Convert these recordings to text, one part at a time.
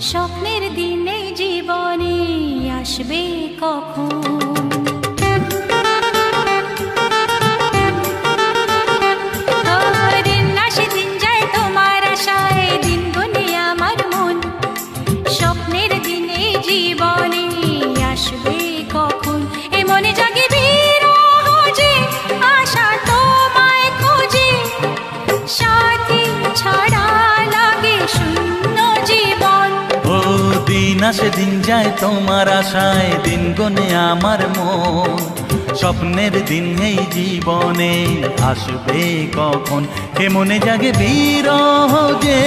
স্বপ্নের দিনে জীবনে আসবে কখন? দিন আসে দিন যায় তোমার আশায়, দিন গুনে আমার মন। স্বপ্নের দিনে জীবনে আসবে কখন? এ মনে জাগে বিরহ যে আশা তোমায় খোঁজে, সাথী ছাড়া লাগে শূন্য জীবন। ও দিন আসে দিন যায় তোমার আশায়, দিন গুনে আমার মন। স্বপ্নের দিন এই জীবনে আসবে কখন? কে মনে জাগে বিরহ যে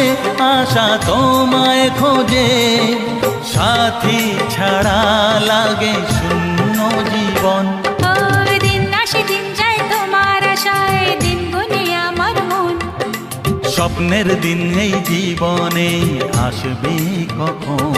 আশা তোমায় খোঁজে, সাথী ছাড়া লাগে শূন্য জীবন। দিন আসে দিন যায় তোমার আশায়, দিন গুনে আমার মন। স্বপ্নের দিন এই জীবনে আসবে কখন?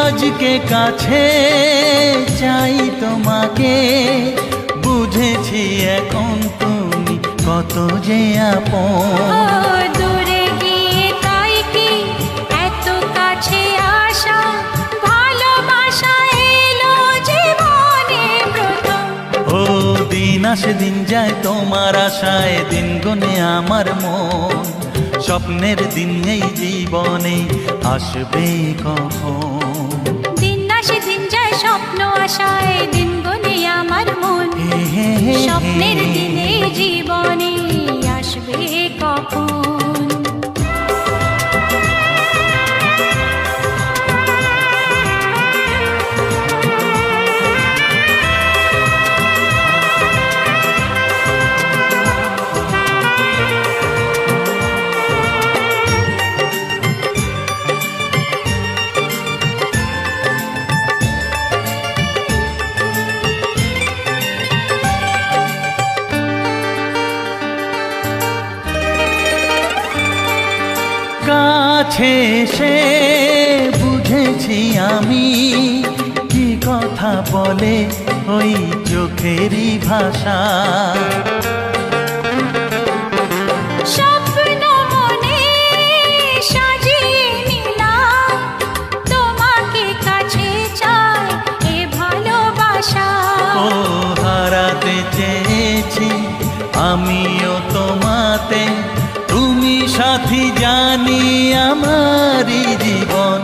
আজকে কাছে চাই তোমাকে, বুঝেছি এখন তুমি কত যে আপন। দূরে গিয়ে তাই কি এত কাছে আসা, ভালোবাসা এলো জীবনে প্রথম। ও দিন আসে দিন যায় তোমার আশায়, দিন গুনে আমার মন। স্বপ্নের দিন এই জীবনে আসবে কখন? দিন আসে দিন যায় স্বপ্ন আশায়, দিন গুনে আমার মন। স্বপ্নের দিনে জীবনে আসবে কখন? কাছে এসে বুঝেছি আমি কি কথা বলে ওই চোখেরই ভাষা। স্বপ্ন মনে সাজিয়ে নিলাম, তোমাকে কাছে চাই এ ভালোবাসা। ও হারাতে চেয়েছি আমিও তোমাতে, তুমি সাথী জানি আমারই জীবন।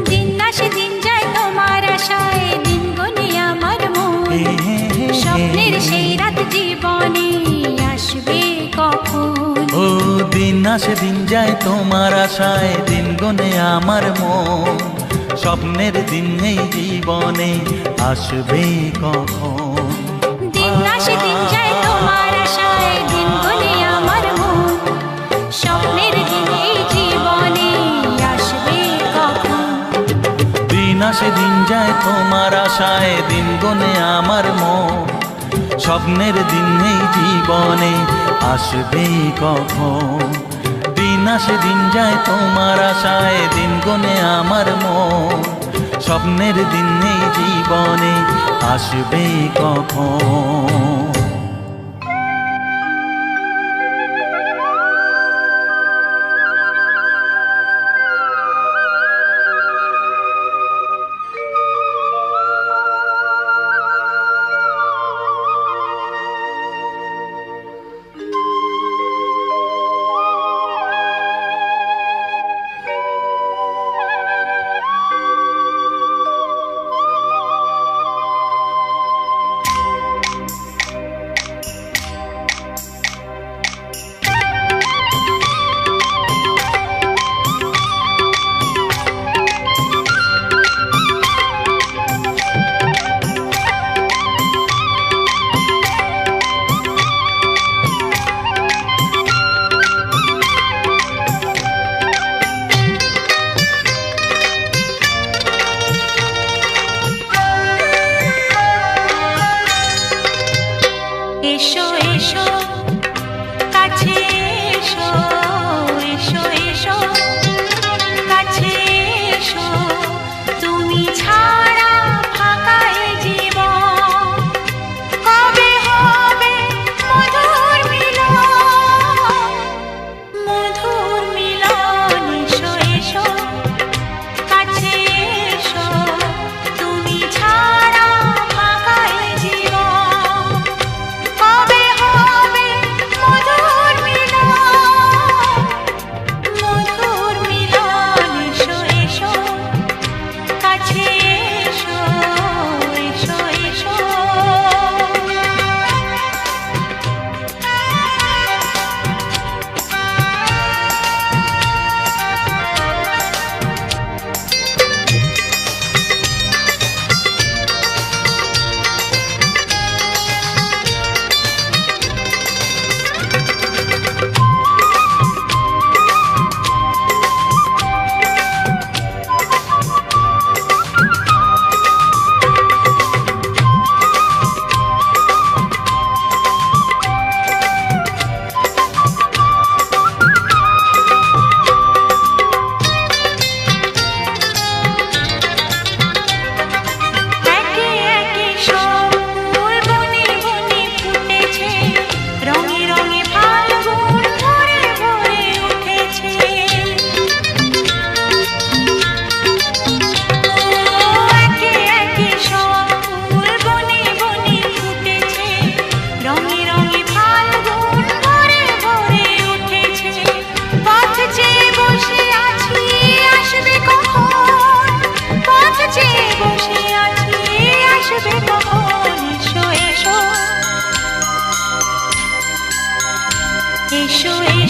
দিন আসে দিন যায় তোমার আশায়, দিন গুনে আমার মন। স্বপ্নের সেই রাত জীবনে আসবে কখন? ও দিন আসে দিন যায় তোমার আশায়, দিন গুনে আমার মন। স্বপ্নের দিন এই জীবনে আসবে কখন? দিন আসে দিন যায় তোমার আশায়, দিন গুনে আমার মন। স্বপ্নের দিন এই জীবনে আসবে কখন? দিন আসে দিন যায় তোমার আশায়, দিন গুনে আমার মন। স্বপ্নের দিন এই জীবনে আসবে কখন? দিন আসে দিন যায় তোমার আশায়, দিন গুনে আমার মন। স্বপ্নের দিন এই জীবনে আসবে কখন?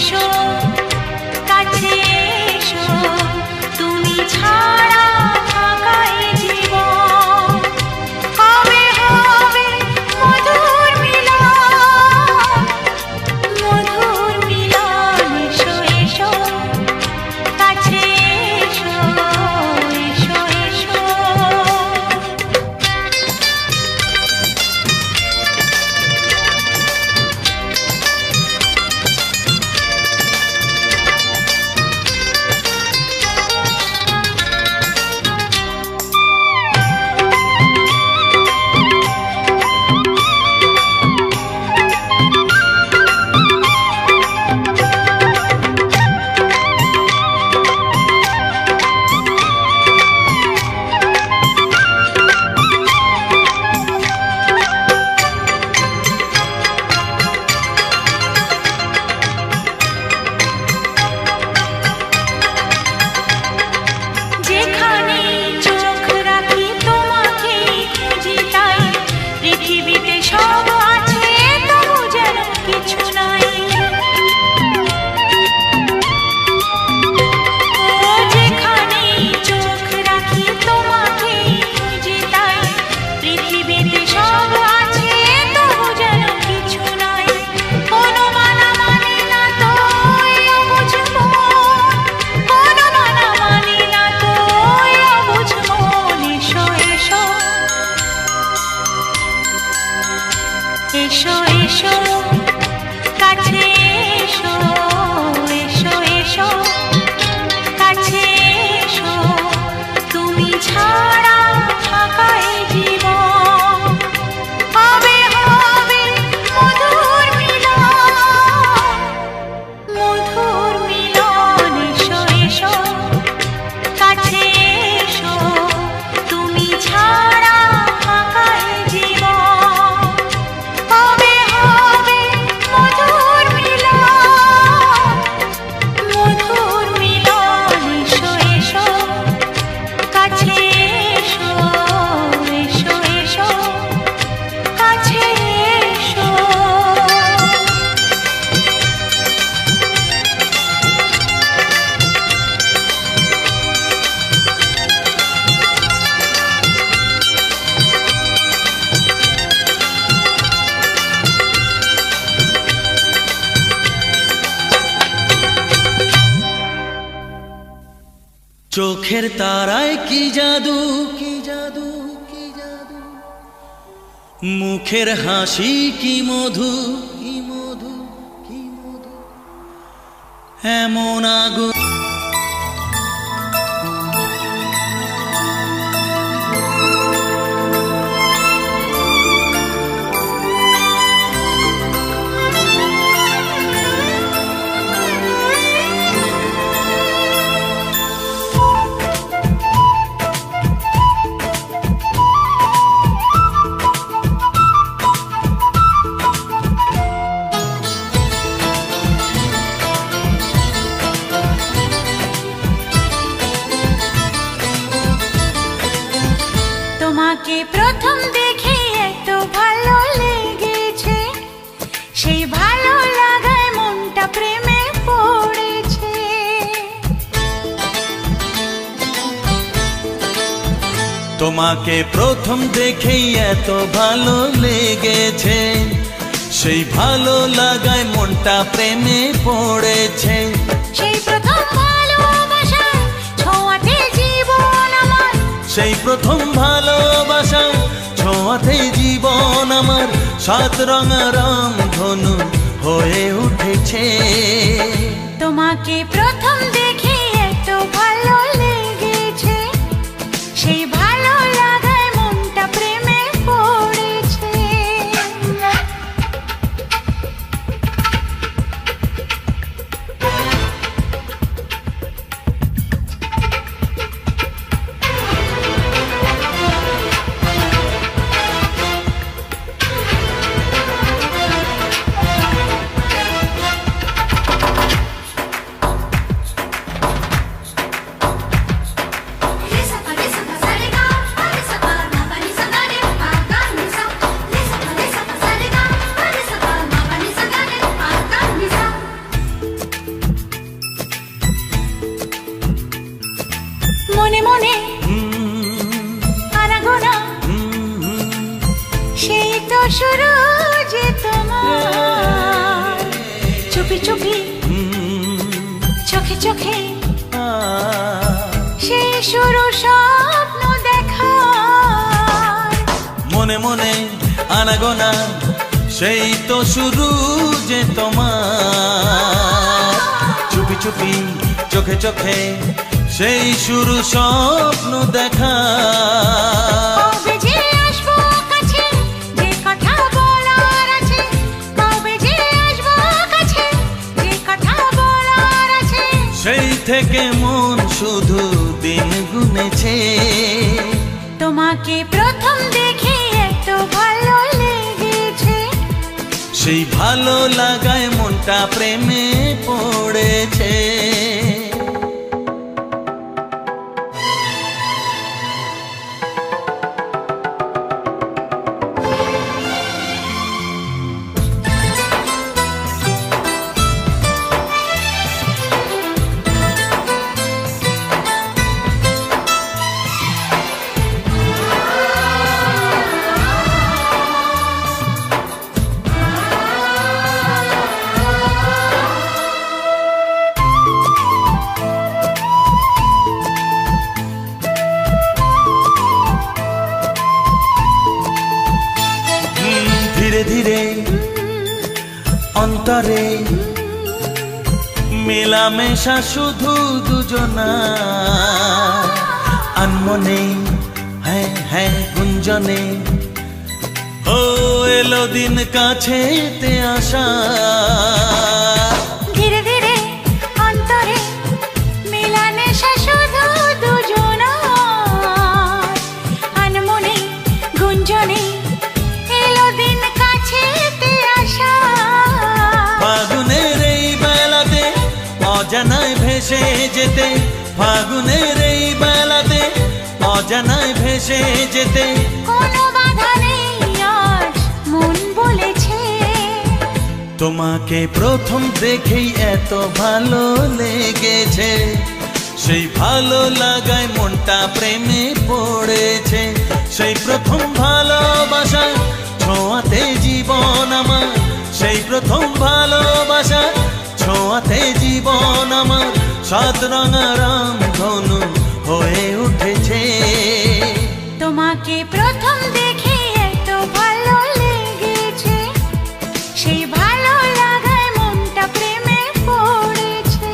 এসো কাছে এসো তুমি ছাড়া ফাঁকা এ জীবন কবে হবে মধুর মিলন এসো এসো কাছে এসো এসো এসো এসো এসো কাছে এসো এসো এসো কাছে এসো তুমি ছাড়া ফাঁকা এ জীবন কবে হবে মধুর মিলন এসো এসো কাছে এসো তুমি ছাড়া ফাঁকা এ জীবন কবে হবে মধুর মিলন এসো এসো কাছে এসো এসো এসো কাছে এসো চোখের তারায় কি জাদু কি জাদু কি জাদু মুখের হাসি কি মধু কি মধু কি মধু এমন আগুন তোমাকে প্রথম দেখে এত ভালো লেগেছে সেই ভালো লাগায় মনটা প্রেমে পড়েছে তোমাকে প্রথম দেখেই এত ভালো লেগেছে সেই ভালো লাগায় মনটা প্রেমে পড়েছে সেই প্রথম ভালোবাসায় ছোঁয়াতে জীবন আমার সেই প্রথম ভালোবাসা ছোঁয়াতে জীবন আমার সাত রঙা রং ধনু হয়ে উঠেছে তোমাকে প্রথম দেখে এত ভালো লেগেছে সেই ভালো লাগায় মনটা প্রেমে পড়েছে শুরু যে তোমার চুপি চুপি চোখে চোখে সেই শুরু স্বপ্ন দেখার মনে মনে আনাগোনা সেই তো শুরু যে তোমার চুপি চুপি চোখে চোখে সেই শুরু স্বপ্ন দেখা কবে যে আসবো কাছে যে কথা বলার আছে কবে যে আসবো কাছে যে কথা বলার আছে সেই থেকে মন শুধু দিন গুনেছে তোমাকে প্রথম দেখে এত ভালো লেগেছে সেই ভালো লাগায় মনটা প্রেমে পড়েছে ধীরে ধীরে অন্তরে মেলামেশা শুধু দুজনা আনমনে হ্যাঁ হ্যাঁ গুঞ্জনে ও এলো দিন কাছেতে আসা ধীরে ধীরে অন্তরে মেলামেশা শুধু দুজনার আনমনে গুঞ্জনে এলো দিন কাছেতে আসা ফাগুনের এই বেলাতে অজানায় ভেসে যেতে ফাগুনের এই বেলাতে অজানায় ভেসে যেতে কোনো বাধা নেই আজ মন বলেছে তোমাকে প্রথম দেখেই এত ভালো লেগেছে সেই ভালো লাগায় মনটা প্রেমে পড়েছে সেই প্রথম ভালোবাসা ছোঁয়াতে জীবন আমার সেই প্রথম ভালোবাসা ছোঁয়াতে জীবন আমার সাত রঙা রাম ধনু হয়ে উঠেছে তোমাকে প্রথম দেখে এত ভালো লেগেছে সেই ভালো লাগায় মনটা প্রেমে পড়েছে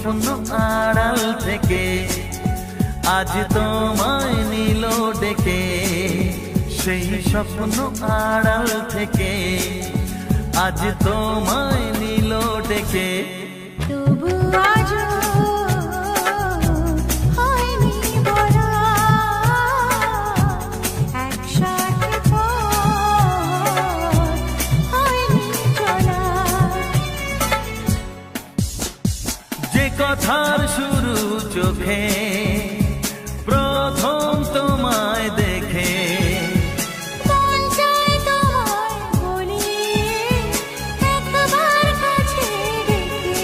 স্বপ্ন আড়াল থেকে আজ তোমায় নিল ডেকে, সেই স্বপ্ন আড়াল থেকে আজ তোমায় নিল ডেকে। তবু আজও হয়নি বলা, একসাথে পথ হয়নি চলা। যে কথার শুরু চোখে প্রথম তোমায় দেখে, মন চায় তোমায় বলি একবার কাছে ডেকে।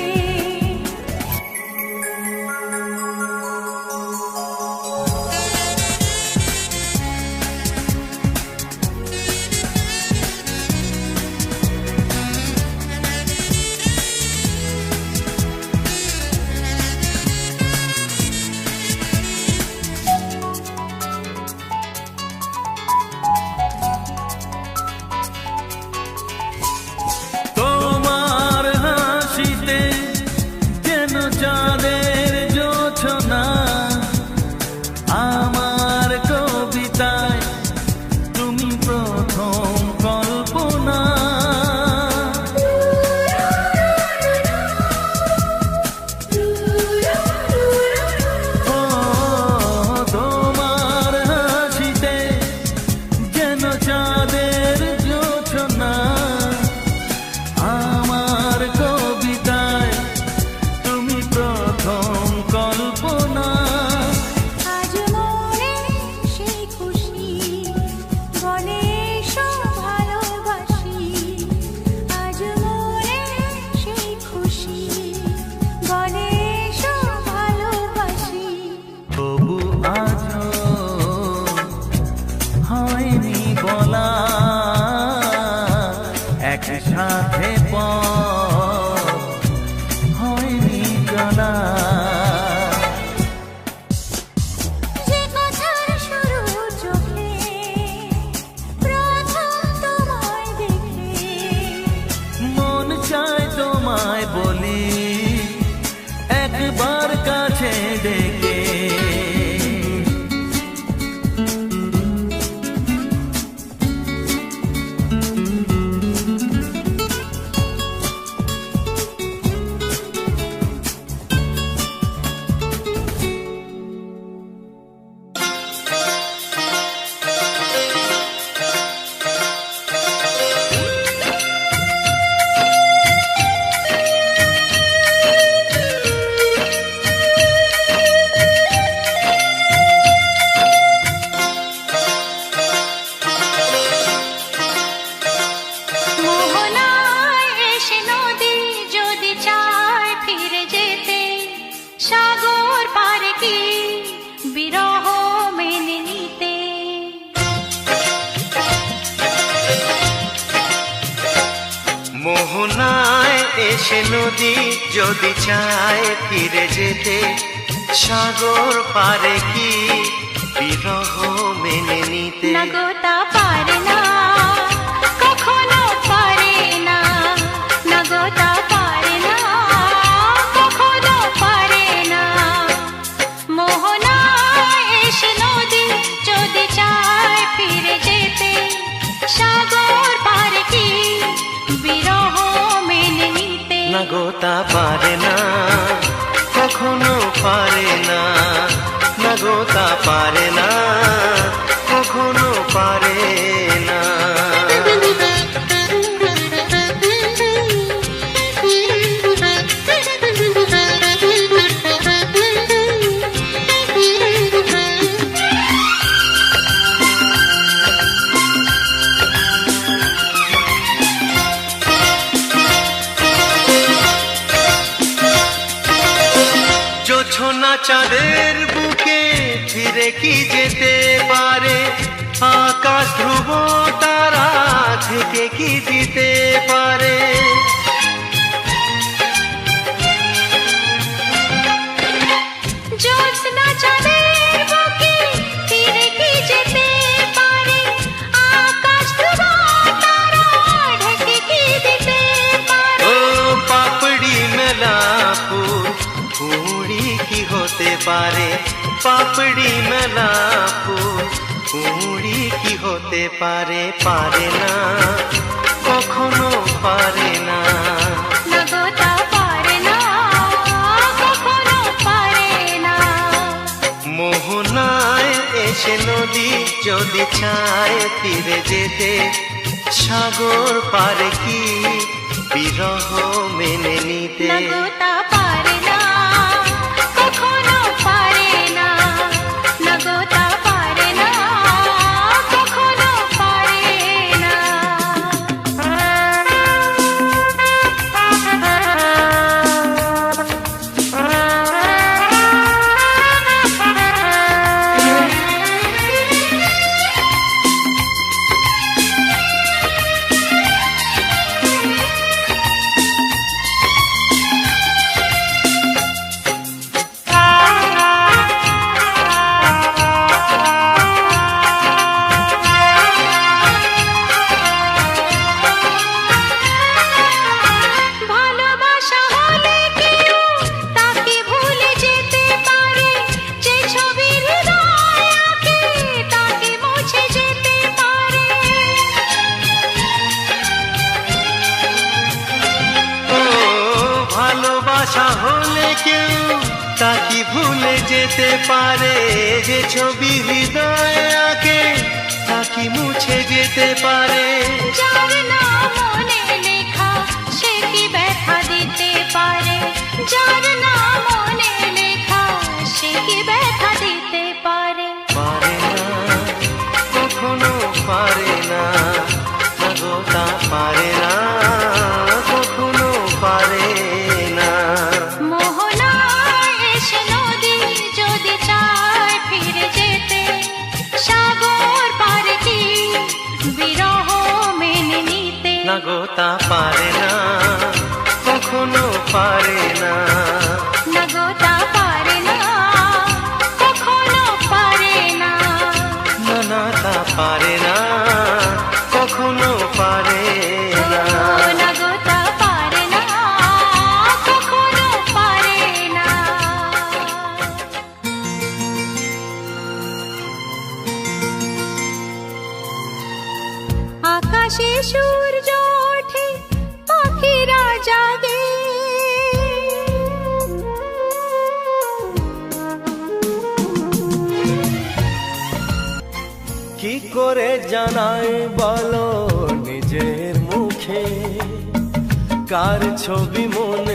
তোমার হাসিতে যেন চাঁদের জোছনা, আমার কবিতায় তুমি প্রথম কল্পনা। ও তোমার হাসিতে যেন চাঁদের জোছনা, আমার কবিতায় তুমি প্রথম কল্পনা। আজ মনে সেই খুশি বলে সব ভালোবাসি, আজ মনে সেই খুশি বলে সব ভালোবাসি। তবু আজও হয়নি বলা, একসাথে পথ হয়নি চলা। যে কথার শুরু চোখে প্রথম তোমায় দেখে, মন চায় তোমায় বলি একবার কাছে ডেকে। মোহনায় এসে নদী যদি চায় ফিরে যেতে, সাগর পারে কি বিরহ মেনে নিতে। মোহনায় এসে নদী যদি চায় ফিরে যেতে, সাগর পারে কি বিরহ মেনে নিতে। না গো তা পারে না, কখনো পারে না, না গো তা পারে না, কখনো পারে না। মোহনায় এসে নদী যদি চায় ফিরে যেতে, সাগর পারে কি বিরহ মেনে নিতে। না গো তা পারে না, কখনো পারে না, না গো তা পারে না, কখনো পারে না। জোছনা চাঁদের বুকে ফিরে কি যেতে পারে, আকাশ ধ্রুব তারা থেকে কি দিতে পারে। জ্যোৎস্না চাঁদের বুকে ফিরে কি যেতে পারে, আকাশ ধ্রুব তারা ঢেকে কি দিতে পারে। ও পাপড়ি মেলা ফুল পারে পাপড়ি মেলা ফুল, কুঁড়ি কি হতে পারে, পারে না, কখনো পারে না। না গো তা পারে না, কখনো পারে না। মোহনায় এসে নদী যদি চায় ফিরে যেতে, সাগর পারে কি বিরহ মেনে নিতে। না গো তা পারে না, কখনো পারে না। না গো তা পারে না, কখনো পারে না। ভালোবাসা হলে কেউ তাকে ভুলে যেতে পারে, যে ছবি হৃদয়ে আঁকে তাকে মুছে যেতে পারে। ও ভালোবাসা হলে কেউ তাকে ভুলে যেতে পারে, যে ছবি হৃদয়ে আঁকে তাকে মুছে যেতে পারে। যার নাম মনে লেখা সে কি ব্যথা দিতে পারে, যার নাম মনে লেখা সে কি ব্যথা দিতে পারে। পারে না, কখনো পারে না, না গো তা পারে না, কখনো পারে না। মোহনায় এসে নদী যদি চায় ফিরে যেতে, সাগর পারে কি বিরহ মেনে নিতে। না গো তা পারে না, কখনো পারে না। না গো তা পারে না, কখনো পারে না। না না তা পারে না, কখনো পারে না। না গো তা পারে না, কখনো পারে না। আকাশে সূর্য ওঠে, পাখিরা জাগে, কি করে জানাই বলো নিজের মুখে, কার ছবি মনে